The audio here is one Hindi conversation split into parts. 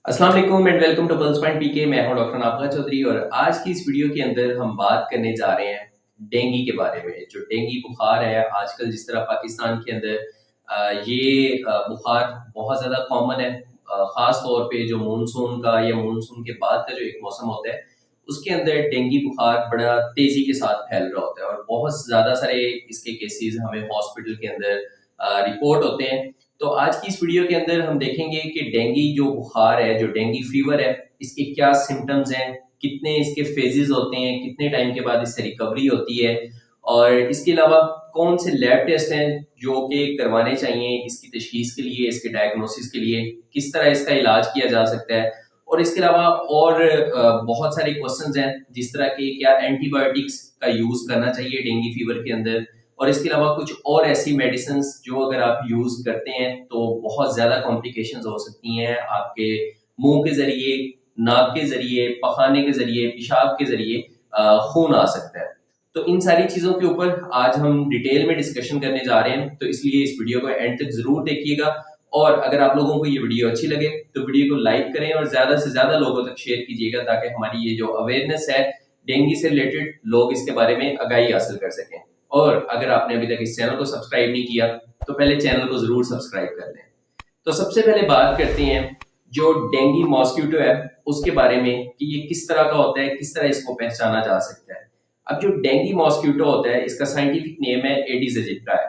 अस्सलाम वालेकुम and welcome to pulse point PK. मैं हूं डॉक्टर नाफका चौधरी और आज की इस वीडियो के अंदर हम बात करने जा रहे हैं डेंगू के बारे में। जो डेंगू बुखार है आजकल जिस तरह पाकिस्तान के अंदर बुखार बहुत ज़्यादा कॉमन है। ख़ास तौर पे जो मानसून का या मानसून के बाद का जो एक मौसम होता है उसके अंदर डेंगू बुखार बड़ा तेज़ी के साथ फैल रहा होता है और बहुत ज़्यादा सारे इसके केसेस हमें हॉस्पिटल के अंदर रिपोर्ट होते हैं। तो आज की इस वीडियो के अंदर हम देखेंगे कि डेंगू जो बुखार है, जो डेंगू फीवर है, इसके क्या सिम्टम्स हैं, कितने इसके फेजेस होते हैं, कितने टाइम के बाद इससे रिकवरी होती है और इसके अलावा कौन से लैब टेस्ट हैं जो कि करवाने चाहिए इसकी तशखीस के लिए, इसके डायग्नोसिस के लिए, किस तरह इसका इलाज किया जा सकता है। और इसके अलावा और बहुत सारे क्वेश्चंस हैं जिस तरह के क्या एंटीबायोटिक्स का यूज़ करना चाहिए डेंगू फीवर के अंदर और इसके अलावा कुछ और ऐसी मेडिसिन जो अगर आप यूज़ करते हैं तो बहुत ज़्यादा कॉम्प्लिकेशंस हो सकती हैं आपके मुंह के ज़रिए, नाक के ज़रिए, पखाने के ज़रिए, पेशाब के ज़रिए खून आ सकता है। तो इन सारी चीज़ों के ऊपर आज हम डिटेल में डिस्कशन करने जा रहे हैं, तो इसलिए इस वीडियो को एंड तक ज़रूर देखिएगा और अगर आप लोगों को ये वीडियो अच्छी लगे तो वीडियो को लाइक करें और ज़्यादा से ज़्यादा लोगों तक शेयर कीजिएगा ताकि हमारी ये जो अवेयरनेस है डेंगू से रिलेटेड लोग इसके बारे में आगाही हासिल कर सकें। और अगर आपने अभी तक इस चैनल को सब्सक्राइब नहीं किया तो पहले चैनल को जरूर सब्सक्राइब कर लें। तो सबसे पहले बात करते हैं जो डेंगू मॉस्किटो है उसके बारे में कि ये किस तरह का होता है, किस तरह इसको पहचाना जा सकता है। अब जो डेंगू मॉस्किटो होता है इसका साइंटिफिक नेम है एडिस एजिप्टा है।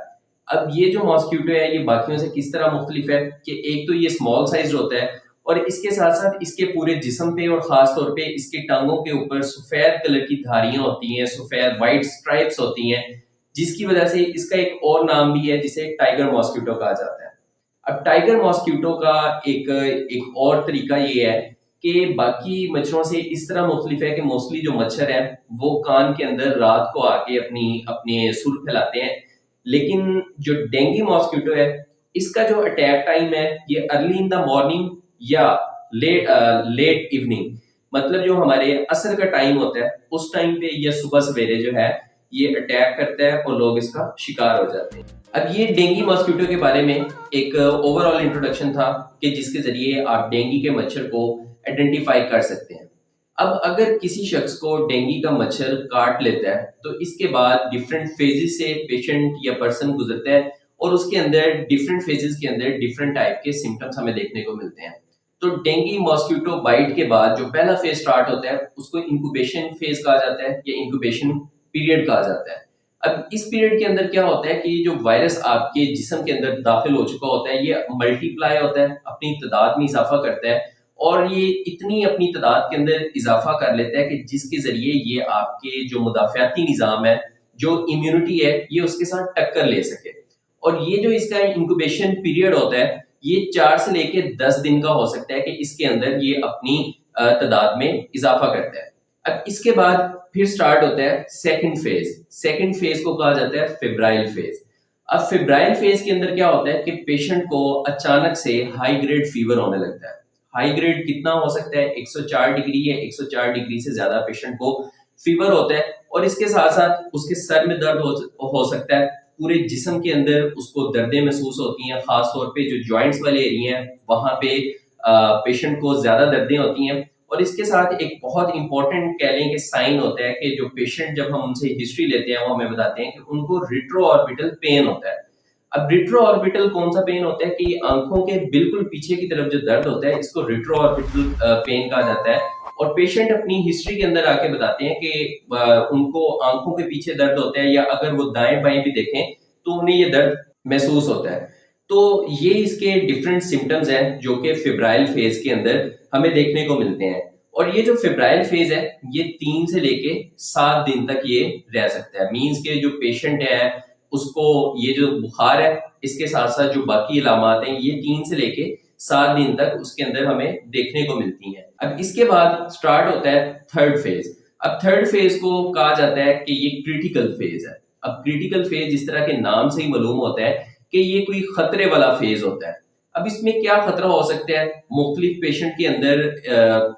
अब ये जो मॉस्किटो है ये बाकियों से किस तरह मुख्तलिफ है कि एक तो ये स्मॉल साइज होता है और इसके साथ साथ इसके पूरे जिस्म पे और खास तौर पे इसके टांगों के ऊपर सफेद कलर की धारियां होती हैं, सफेद व्हाइट स्ट्राइप्स होती हैं, जिसकी वजह से इसका एक और नाम भी है जिसे टाइगर मॉस्किटो कहा जाता है। अब टाइगर मॉस्किटो का एक एक और तरीका ये है कि बाकी मच्छरों से इस तरह मुख्तलिफ है कि मोस्टली जो मच्छर हैं वो कान के अंदर रात को आके अपनी अपने सुर फैलाते हैं, लेकिन जो डेंगू मॉस्किटो है इसका जो अटैक टाइम है ये अर्ली इन द मॉर्निंग या लेट इवनिंग, मतलब जो हमारे असर का टाइम होता है उस टाइम पे या सुबह सवेरे जो है ये अटैक करता है और लोग इसका शिकार हो जाते हैं। अब ये डेंगू मॉस्किटो के बारे में एक ओवरऑल इंट्रोडक्शन था कि जिसके जरिए आप डेंगू के मच्छर को आइडेंटिफाई कर सकते हैं। अब अगर किसी शख्स को डेंगू का मच्छर काट लेता है तो इसके बाद डिफरेंट फेजेस से पेशेंट या पर्सन गुजरता है और उसके अंदर डिफरेंट फेजेस के अंदर डिफरेंट टाइप के सिम्टम्स हमें देखने को मिलते हैं। तो डेंगू मॉस्किटो बाइट के बाद जो पहला फेज स्टार्ट होता है उसको इंक्यूबेशन फेज कहा जाता है या इंक्यूबेशन पीरियड कहा जाता है। अब इस पीरियड के अंदर क्या होता है कि जो वायरस आपके जिस्म के अंदर दाखिल हो चुका होता है ये मल्टीप्लाई होता है, अपनी तादाद में इजाफा करता है और ये इतनी अपनी तादाद के अंदर इजाफा कर लेता है कि जिसके जरिए ये आपके जो मुदाफियाती निज़ाम है, जो इम्यूनिटी है, ये उसके साथ टक्कर ले सके। और ये जो इसका इंक्यूबेशन पीरियड होता है ये 4 से लेके 10 दिन का हो सकता है कि इसके अंदर ये अपनी तादाद में इजाफा करता है। अब इसके बाद फिर स्टार्ट होता है सेकंड फेज। सेकंड फेज को कहा जाता है फेब्राइल फेज। अब फेब्राइल फेज के अंदर क्या होता है कि पेशेंट को अचानक से हाई ग्रेड फीवर होने लगता है। हाई ग्रेड कितना हो सकता है, 104 डिग्री या 104 डिग्री से ज्यादा पेशेंट को फीवर होता है और इसके साथ साथ उसके सर में दर्द हो सकता है, पूरे जिस्म के अंदर उसको दर्दें महसूस होती हैं, खास तौर पे जो जॉइंट्स वाले एरिया हैं वहां पे पेशेंट को ज्यादा दर्दें होती हैं। और इसके साथ एक बहुत इंपॉर्टेंट कह लें कि साइन होता है कि जो पेशेंट जब हम उनसे हिस्ट्री लेते हैं वो हमें बताते हैं कि उनको रिट्रो ऑर्बिटल पेन होता है। अब रिट्रो ऑर्बिटल कौन सा पेन होता है कि आंखों के बिल्कुल पीछे की तरफ जो दर्द होता है इसको रिट्रो ऑर्बिटल पेन कहा जाता है और पेशेंट अपनी हिस्ट्री के अंदर आके बताते हैं कि उनको आंखों के पीछे दर्द होता है या अगर वो दाएं बाएं भी देखें तो उन्हें ये दर्द महसूस होता है। तो ये इसके डिफरेंट सिम्टम्स हैं जो कि फेब्राइल फेज के अंदर हमें देखने को मिलते हैं। और ये जो फेब्राइल फेज है ये 3 से लेके 7 दिन तक ये रह सकता है। मींस के जो पेशेंट है उसको ये जो बुखार है इसके साथ साथ जो बाकी इलामात हैं ये 3 से लेके 7 दिन तक उसके अंदर हमें देखने को मिलती हैं। अब इसके बाद स्टार्ट होता है थर्ड फेज। अब थर्ड फेज को कहा जाता है कि ये क्रिटिकल फेज है। अब क्रिटिकल फेज इस तरह के नाम से ही मालूम होता है कि ये कोई खतरे वाला फेज होता है। अब इसमें क्या खतरा हो सकता है, मुख्तलिफ पेशेंट के अंदर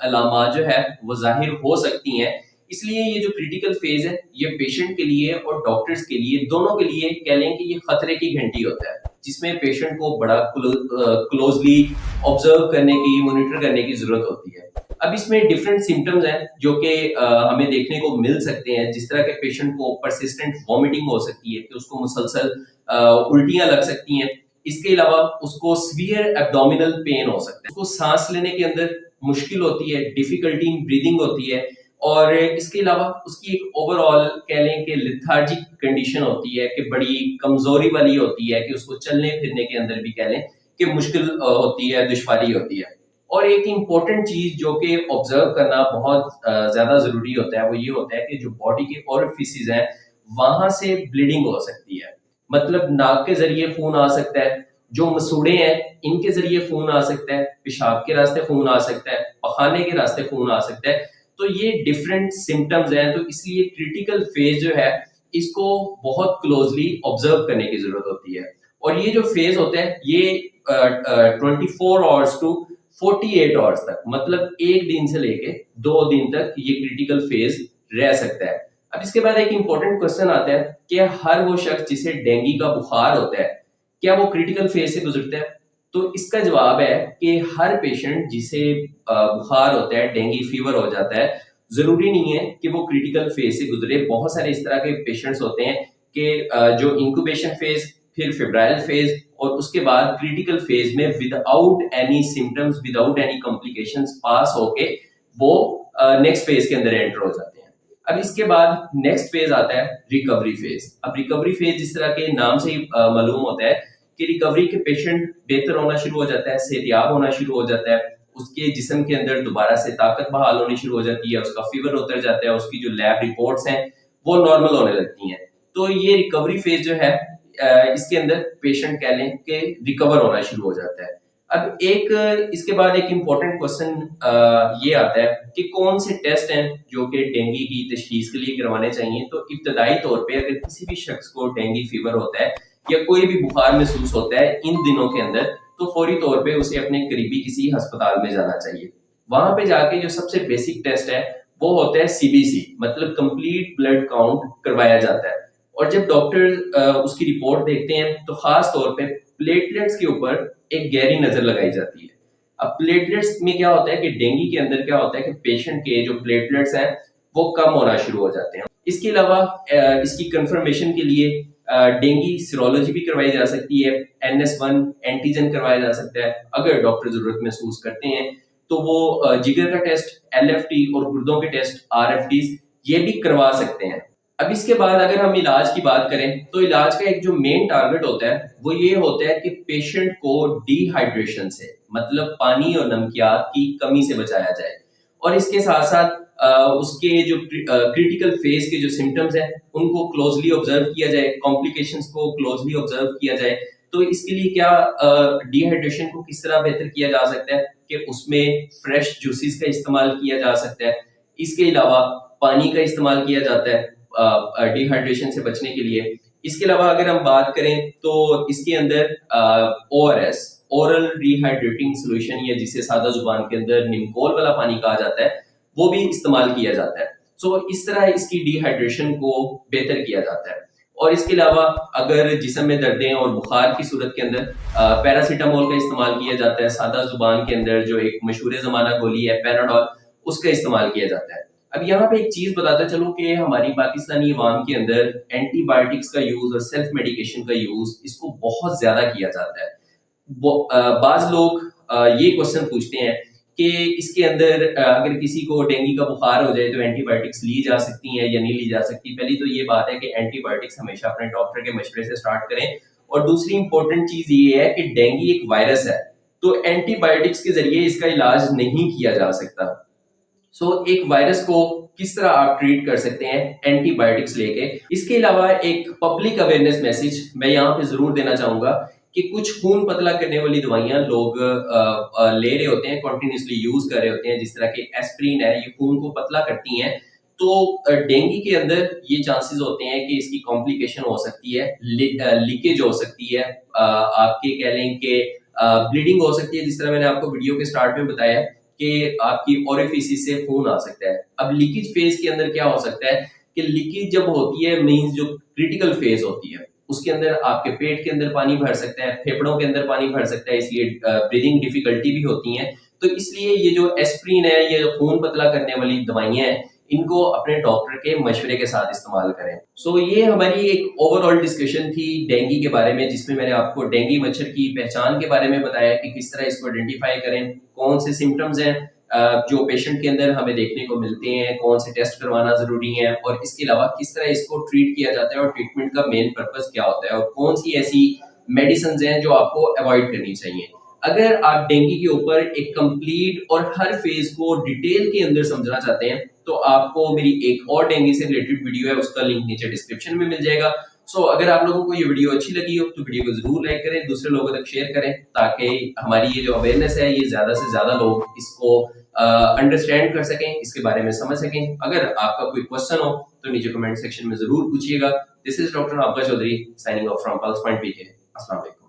अलामात जो है वो जाहिर हो सकती हैं, इसलिए ये जो क्रिटिकल फेज है ये पेशेंट के लिए और डॉक्टर्स के लिए दोनों के लिए कह लें कि ये खतरे की घंटी होता है। जिसमें पेशेंट को बड़ा क्लोजली ऑब्जर्व करने की, मॉनिटर करने की जरूरत होती है। अब इसमें डिफरेंट सिम्टम्स हैं जो कि हमें देखने को मिल सकते हैं। जिस तरह के पेशेंट को परसिस्टेंट वॉमिटिंग हो सकती है कि उसको मुसलसल उल्टियां लग सकती हैं। इसके अलावा उसको सीवियर एब्डोमिनल पेन हो सकता है, उसको सांस लेने के अंदर मुश्किल होती है, डिफिकल्टी इन ब्रीदिंग होती है, और इसके अलावा उसकी एक ओवरऑल कह लें कि लिथार्जिक कंडीशन होती है कि बड़ी कमजोरी वाली होती है कि उसको चलने फिरने के अंदर भी कह लें कि मुश्किल होती है, दुश्वारी होती है। और एक इम्पॉर्टेंट चीज जो कि ऑब्जर्व करना बहुत ज्यादा जरूरी होता है वो ये होता है कि जो बॉडी के ओरिफिसेस हैं वहां से ब्लीडिंग हो सकती है। मतलब नाक के जरिए खून आ सकता है, जो मसूड़े हैं इनके जरिए खून आ सकता है, पेशाब के रास्ते खून आ सकता है, पखाने के रास्ते खून आ सकता है। तो ये डिफरेंट सिम्टम्स हैं, तो इसलिए क्रिटिकल फेज जो है इसको बहुत क्लोजली ऑब्जर्व करने की जरूरत होती है। और ये जो फेज होता है ये 24 आवर्स टू 48 आवर्स तक, मतलब एक दिन से लेके 2 दिन तक ये क्रिटिकल फेज रह सकता है। अब इसके बाद एक इंपॉर्टेंट क्वेश्चन आता है कि हर वो शख्स जिसे डेंगू का बुखार होता है क्या वो क्रिटिकल फेज से गुजरता है? तो इसका जवाब है कि हर पेशेंट जिसे बुखार होता है, डेंगू फीवर हो जाता है, जरूरी नहीं है कि वो क्रिटिकल फेज से गुजरे। बहुत सारे इस तरह के पेशेंट्स होते हैं कि जो इंक्यूबेशन फेज, फिर फेब्राइल फेज और उसके बाद क्रिटिकल फेज में without any symptoms, without any complications pass होके वो नेक्स्ट फेज के अंदर एंटर हो जाते हैं। अब इसके बाद नेक्स्ट फेज आता है रिकवरी फेज। अब रिकवरी फेज जिस तरह के नाम से ही मालूम होता है कि रिकवरी के पेशेंट बेहतर होना शुरू हो जाता है, सेहतियाब होना शुरू हो जाता है, उसके जिस्म के अंदर दोबारा से ताकत बहाल होनी शुरू हो जाती है, उसका फीवर उतर जाता है, उसकी जो लैब रिपोर्ट्स हैं वो नॉर्मल होने लगती हैं। तो ये रिकवरी फेज जो है इसके अंदर पेशेंट कह लें कि रिकवर होना शुरू हो जाता है। अब एक इसके बाद एक इम्पोर्टेंट क्वेश्चन ये आता है कि कौन से टेस्ट हैं जो कि डेंगू की तशखीस के लिए करवाने चाहिए। तो इब्तदाई तौर पे अगर किसी भी शख्स को डेंगू फीवर होता है या कोई भी बुखार महसूस होता है इन दिनों के अंदर, तो फौरी तौर पे उसे अपने करीबी किसी अस्पताल में जाना चाहिए। वहां पे जाके जो सबसे बेसिक टेस्ट है वो होता है सीबीसी, मतलब कंप्लीट ब्लड काउंट करवाया जाता है। और जब डॉक्टर उसकी रिपोर्ट देखते हैं तो खास तौर पे प्लेटलेट्स के ऊपर एक गहरी नजर लगाई जाती है। अब प्लेटलेट्स में क्या होता है कि डेंगू के अंदर क्या होता है कि पेशेंट के जो प्लेटलेट्स हैं वो कम होना शुरू हो जाते हैं। इसके अलावा इसकी कंफर्मेशन के लिए डेंगू सीरोलॉजी भी करवाई जा सकती है, NS1 एंटीजन करवाया जा सकता है। अगर डॉक्टर जरूरत महसूस करते हैं तो वो जिगर का टेस्ट, LFT और गुर्दों के टेस्ट RFT ये भी करवा सकते हैं। अब इसके बाद अगर हम इलाज की बात करें तो इलाज का एक जो मेन टारगेट होता है वो ये होता है कि पेशेंट को डिहाइड्रेशन से, मतलब पानी और नमकियात की कमी से बचाया जाए। और इसके साथ साथ उसके जो क्रिटिकल फेज के जो सिम्टम्स हैं उनको क्लोजली ऑब्जर्व किया जाए, कॉम्प्लिकेशंस को क्लोजली ऑब्जर्व किया जाए। तो इसके लिए क्या डिहाइड्रेशन को किस तरह बेहतर किया जा सकता है कि उसमें फ्रेश जूसेस का इस्तेमाल किया जा सकता है। इसके अलावा पानी का इस्तेमाल किया जाता है डिहाइड्रेशन से बचने के लिए। इसके अलावा अगर हम बात करें तो इसके अंदर ORS, ओरल रिहाइड्रेटिंग सोल्यूशन, या जिसे सादा जुबान के अंदर निमकोल वाला पानी कहा जाता है, वो भी इस्तेमाल किया जाता है। सो इस तरह इसकी डिहाइड्रेशन को बेहतर किया जाता है। और इसके अलावा अगर जिस्म में दर्दें और बुखार की सूरत के अंदर पैरासीटामोल का इस्तेमाल किया जाता है। सादा जुबान के अंदर जो एक मशहूर जमाना गोली है पैराडोल, उसका इस्तेमाल किया जाता है। अब यहाँ पे एक चीज बताता चलूं कि हमारी पाकिस्तानी अवाम के अंदर एंटीबायोटिक्स का यूज और सेल्फ मेडिकेशन का यूज इसको बहुत ज्यादा किया जाता है। बाज लोग ये क्वेश्चन पूछते हैं कि इसके अंदर अगर किसी को डेंगू का बुखार हो जाए तो एंटीबायोटिक्स ली जा सकती हैं या नहीं ली जा सकती। पहली तो ये बात है कि एंटीबायोटिक्स हमेशा अपने डॉक्टर के मशवरे से स्टार्ट करें। और दूसरी इंपॉर्टेंट चीज ये है कि डेंगू एक वायरस है, तो एंटीबायोटिक्स के जरिए इसका इलाज नहीं किया जा सकता। सो एक वायरस को किस तरह आप ट्रीट कर सकते हैं एंटीबायोटिक्स लेके। इसके अलावा एक पब्लिक अवेयरनेस मैसेज मैं यहाँ पे जरूर देना चाहूंगा कि कुछ खून पतला करने वाली दवाइयां लोग ले रहे होते हैं, कॉन्टिन्यूसली यूज कर रहे होते हैं, जिस तरह के एस्प्रिन है, ये खून को पतला करती हैं। तो डेंगू के अंदर ये चांसेस होते हैं कि इसकी कॉम्प्लिकेशन हो सकती है, लीकेज हो सकती है, आपके कह लें कि ब्लीडिंग हो सकती है, जिस तरह मैंने आपको वीडियो के स्टार्ट में बताया कि आपकी ओरिफिस से खून आ सकता है। अब लीकेज फेज के अंदर क्या हो सकता है कि लीकेज जब होती है मींस जो क्रिटिकल फेज होती है, उसके अंदर आपके पेट के अंदर पानी भर सकता है, फेफड़ों के अंदर पानी भर सकता है, इसलिए ब्रीदिंग डिफिकल्टी भी होती है। तो इसलिए ये जो एस्प्रिन है, ये खून पतला करने वाली दवाइयां हैं, इनको अपने डॉक्टर के मशवरे के साथ इस्तेमाल करें। सो ये हमारी एक ओवरऑल डिस्कशन थी डेंगू के बारे में, जिसमें मैंने आपको डेंगू मच्छर की पहचान के बारे में बताया कि किस तरह इसको आइडेंटिफाई करें, कौन से सिम्टम्स हैं जो पेशेंट के अंदर हमें देखने को मिलते हैं, कौन से टेस्ट करवाना जरूरी है, और इसके अलावा किस तरह इसको ट्रीट किया जाता है और ट्रीटमेंट का मेन पर्पस क्या होता है, और कौन सी ऐसी मेडिसिन हैं जो आपको अवॉइड करनी चाहिए। अगर आप डेंगू के ऊपर एक कंप्लीट और हर फेज को डिटेल के अंदर समझना चाहते हैं, तो आपको मेरी एक और डेंगू से रिलेटेड वीडियो है, उसका लिंक नीचे डिस्क्रिप्शन में मिल जाएगा। अगर आप लोगों को ये वीडियो अच्छी लगी हो तो वीडियो को जरूर लाइक करें, दूसरे लोगों तक शेयर करें, ताकि हमारी ये जो अवेयरनेस है ये ज्यादा से ज्यादा लोग इसको अंडरस्टैंड कर सकें, इसके बारे में समझ सकें। अगर आपका कोई क्वेश्चन हो तो नीचे कमेंट सेक्शन में जरूर पूछिएगा। दिस इज डॉक्टर आबका Chaudhary signing off from Pulse point PK. अस्सलाम वालेकुम।